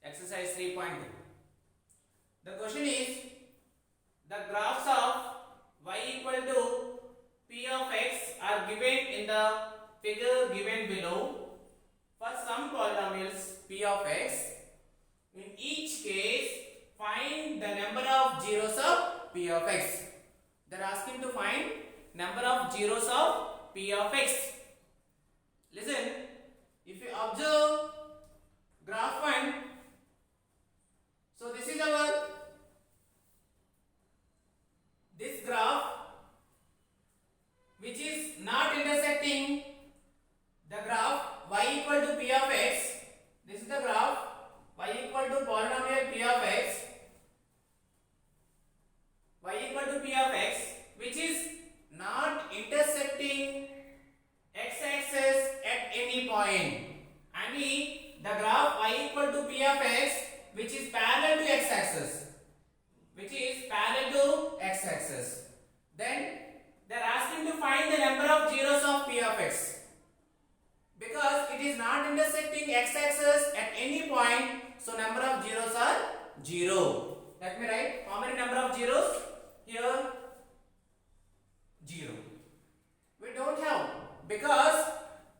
Exercise 3.2. The question is the graphs of y equal to p of x are given in the figure given below for some polynomials p of x. In each case, find the number of zeros of p of x. They are asking to find number of zeros of p of x. Listen, if you observe graph 1, so this is our this graph which is not intersecting the graph y equal to p of x. This is the graph y equal to polynomial p of x, y equal to p of x, which is not intersecting x-axis at any point. I mean the graph y equal to p of x which is parallel to x-axis, then they are asking to find the number of zeros of p of x. Because it is not intersecting x-axis at any point, so number of zeros are 0. Let me write how many number of zeros here. 0. We don't have, because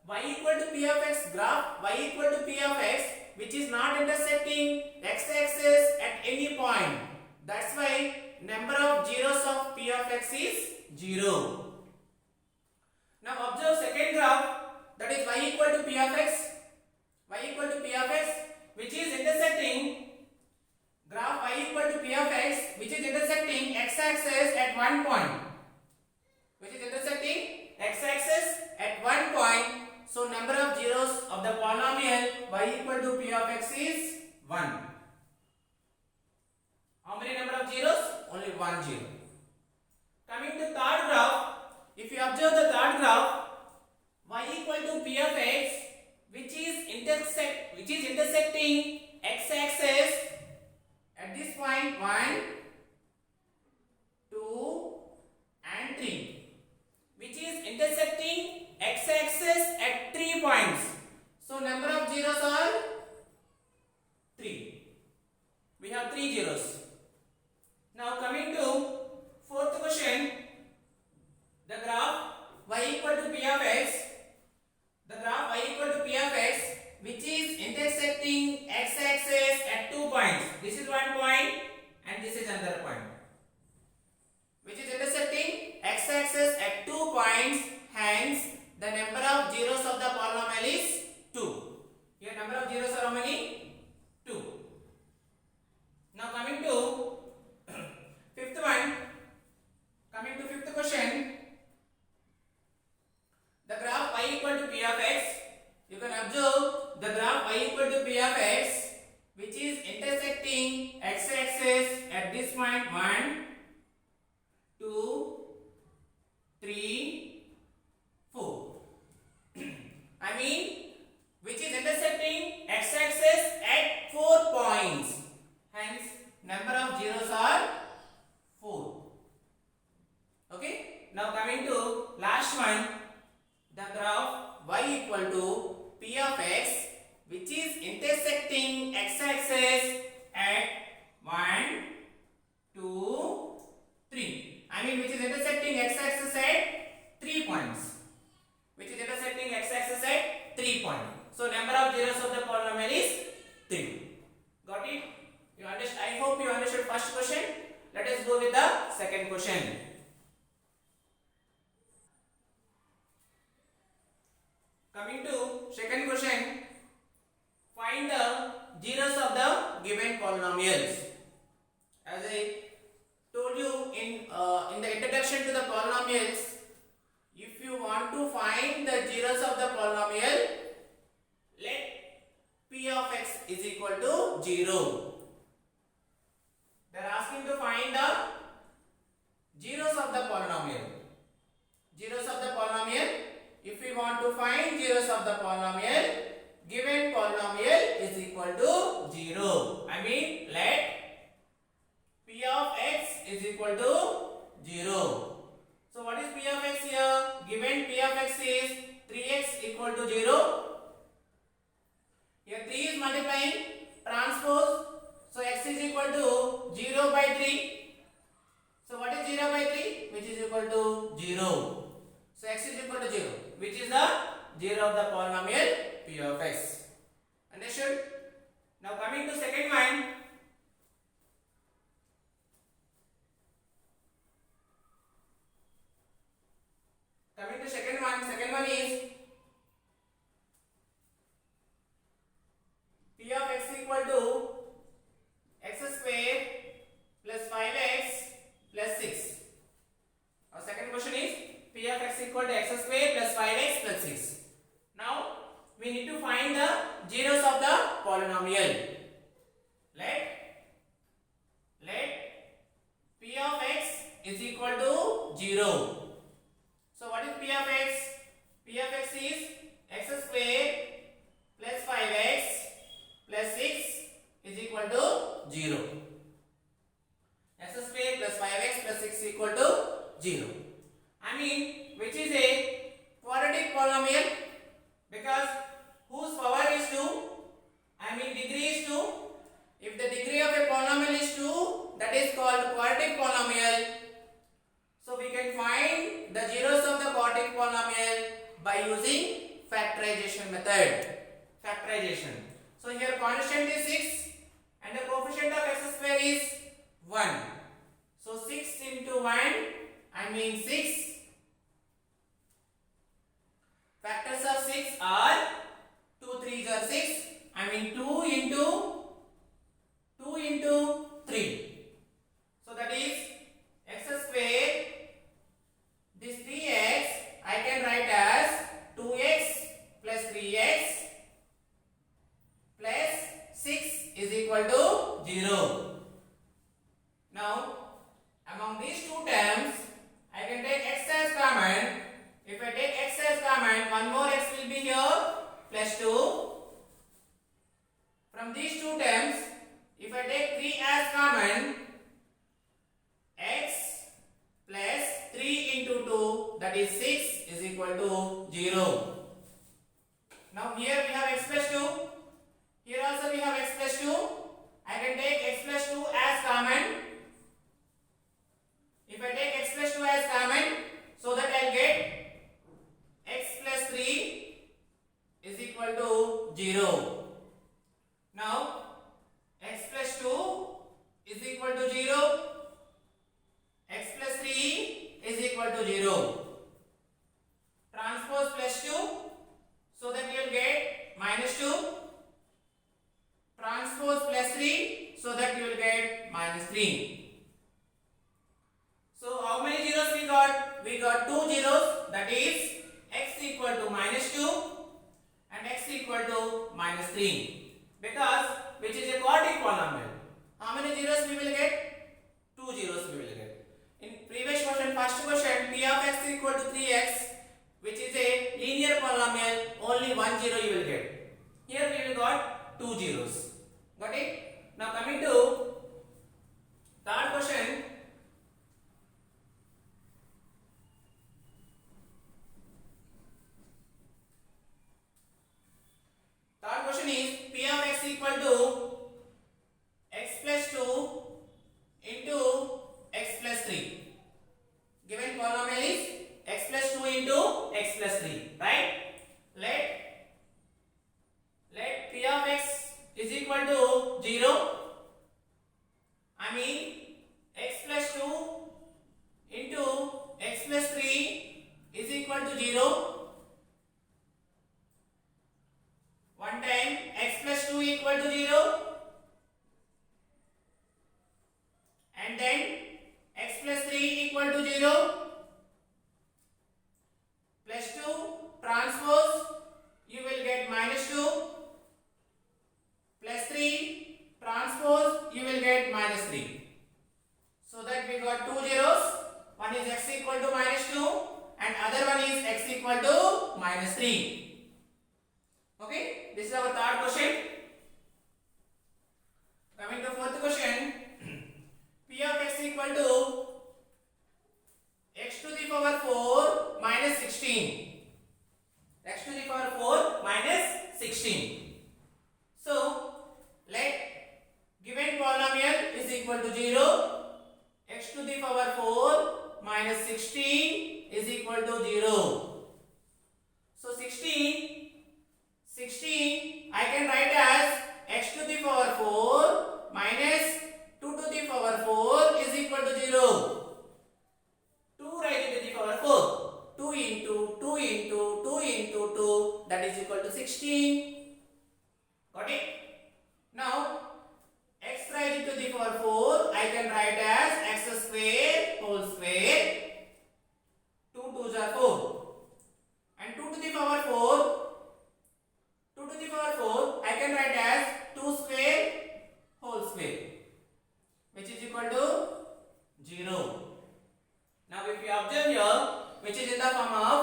y equal to p of x graph y equal to p of x which is not intersecting x-axis at any point. That's why number of zeros of p of x is 0. Now observe second graph, that is y equal to p of x, which is intersecting graph y equal to p of x which is intersecting x-axis at one point. So number of zeros of the polynomial y equal to p of x is 1. How many number of zeros? Only 1 zero. Coming to third graph, if you observe the third graph, y equal to p of x which is intersecting x-axis at this point 1, 2 and 3, which is intersecting x-axis at 3 points. So number of zeros are 3. We have 3 zeros. Now coming to fourth question, the graph y equal to p of x, which is intersecting x-axis at 2 points. This is one point and this is another point, which is intersecting x-axis at 2 points. Hence, the number of zeros of the polynomial is 2. Here number of zeros are how many? 2. Now coming to fifth one, fifth question, the graph y equal to p of x. You can observe the graph y equal to p of x which is intersecting x-axis at this point 1, 2, 3, 4. I mean which is intersecting x-axis at 4 points. Hence number of zeros are 4. Okay. Now coming to last one, the graph y equal to p of x which is intersecting x-axis at 1, 2, 3. I mean which is intersecting x-axis at 3 points. So number of zeros of the polynomial is 3. Got it? You understand? I hope you understood first question. Let us go with the second question. Coming to second question, find the zeros of the given polynomials. As I told you in the introduction to the polynomials, if you want to find the zeros of the polynomial, let p of x is equal to 0. They are asking to find the zeros of the polynomial. If we want to find zeros of the polynomial, given polynomial is equal to 0. I mean let p of x is equal to 0. So what is p of x here? Given p of x is 3x equal to 0. Here 3 is multiplying transpose. So x is equal to 0 by 3. So what is 0 by 3? Which is equal to 0. So x is equal to 0, which is the 0 of the polynomial p of x. Understood? Now coming to second one. Second one is p of x equal to x square plus 5x plus 6. Our second question is p of x equal to x square plus 5x plus 6. Now we need to find the zeros of the polynomial. Let p of x is equal to 0. So what is p of x? P of x is x square plus 5x plus 6 is equal to 0. X square plus 5x plus 6 equal to 0. I mean, which is a quadratic polynomial, because whose power is 2? I mean degree is 2. If the degree of a polynomial is 2, that is called quadratic polynomial. So we can find the zeros of the quadratic polynomial by using factorization method. So here constant is 6 and the coefficient of x square is 1. So 6 into 1, I mean 6. Factors of 6 are 2 3s are 6. I mean 2 into 3. So that is x square. This 3x I can write as 2x plus 3x plus 6 is equal to 0. Now among these two terms I can take x as common. If I take x as common, one more x will be here plus 2. From these two terms, if I take 3 as common, x plus 3 into 2, that is 6 is equal to 0. Now here we have x plus 2. Here also we have x plus 2. I can take x plus 2 as common. If I take x plus 2 as common, so that I will get x plus 3 is equal to 0. Now x plus 2 is equal to 0. X plus 3 is equal to 0. Transpose plus 2, so that you will get minus 2. Transpose plus 3, so that you will get minus 3. So how many zeros we got? We got 2 zeros, that is x equal to minus 2 and x equal to minus 3. Because which is a quadratic polynomial. How many zeros we will get? 2 zeros we will get. In previous question, first question, p of x equal to 3x, which is a linear polynomial, only 1 zero you will get. Here we will got 2 zeros. Got it? Now coming to third question. Third question is p of x equal to x plus 2 into x plus 3. Given polynomial is x plus 2 into x plus 3, right? Let p of x is equal to 0. I mean x plus 2 into x plus 3 is equal to 0. One time x plus 2 equal to 0 and then x plus 3 equal to 0 plus 2 transpose, you will get minus 2 plus 3 power 4 I can write as x square whole square. 2 2s are 4. And 2 to the power 4 I can write as 2 square whole square, which is equal to 0. Now if you observe here, which is in the form of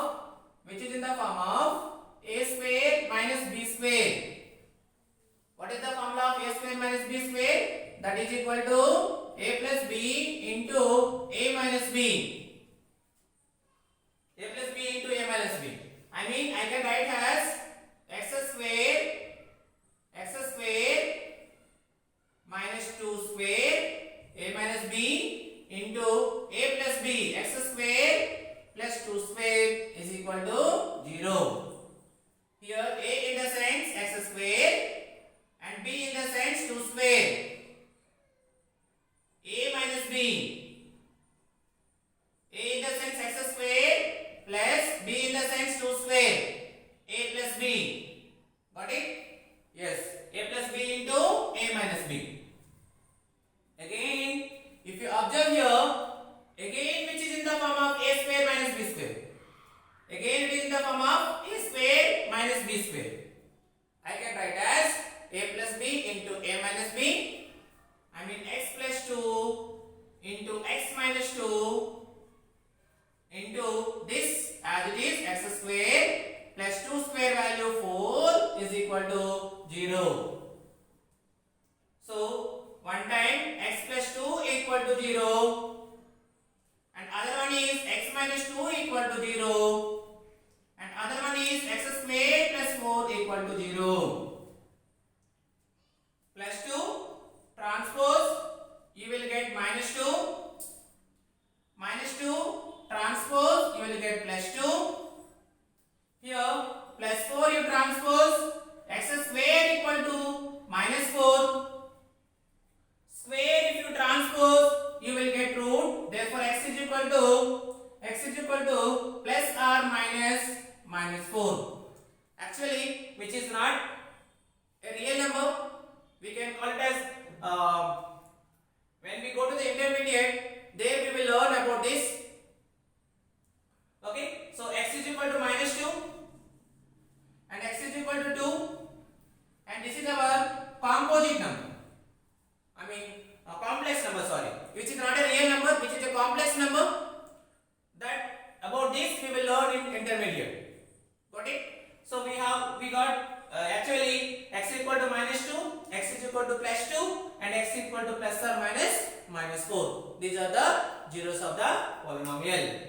a square minus b square. What is the formula of a square minus b square? That is equal to a plus b into a minus b. A plus b into a minus b. I mean, I can write as x square minus 2 square a minus b into a plus b. X square plus 2 square is equal to 0. Here a in the sense x square and b in the sense 2 square. A minus b. A in the sense x square plus b in the sense 2 square. A plus b. Got it? Yes. A plus b into a minus b. Again, if you observe here, again which is in the form of a square minus b square. Again it is in the form of a square minus b square. I can write as a plus b into a minus b. I mean x plus 2 into x minus 2 into this as it is x square plus 2 square value 4 is equal to 0. So one time x plus 2 equal to 0 and other one is x minus 2 equal to 0 and other one is x square plus 4 equal to 0. Plus 2 transpose, you will get minus 2. Minus 2 transpose, you will get plus 2. Here plus 4 you transpose, x square equal to minus 4. Square if you transpose, you will get root. Therefore x is equal to plus or minus 4. Actually, which is not a real number, we can call it as when we go to the intermediate, there we will learn about this. Okay, so x is equal to minus 2 and x is equal to 2 and this is our composite number. I mean a complex number, sorry, which is not a real number, which is a complex number. That about this we will learn in intermediate. Got it? So we got actually x is equal to minus 2, x is equal to plus 2 and x is equal to plus or minus 4. These are the zeros of the polynomial.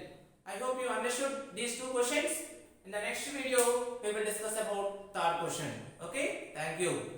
I hope you understood these two questions. In the next video we will discuss about third question. Okay, thank you.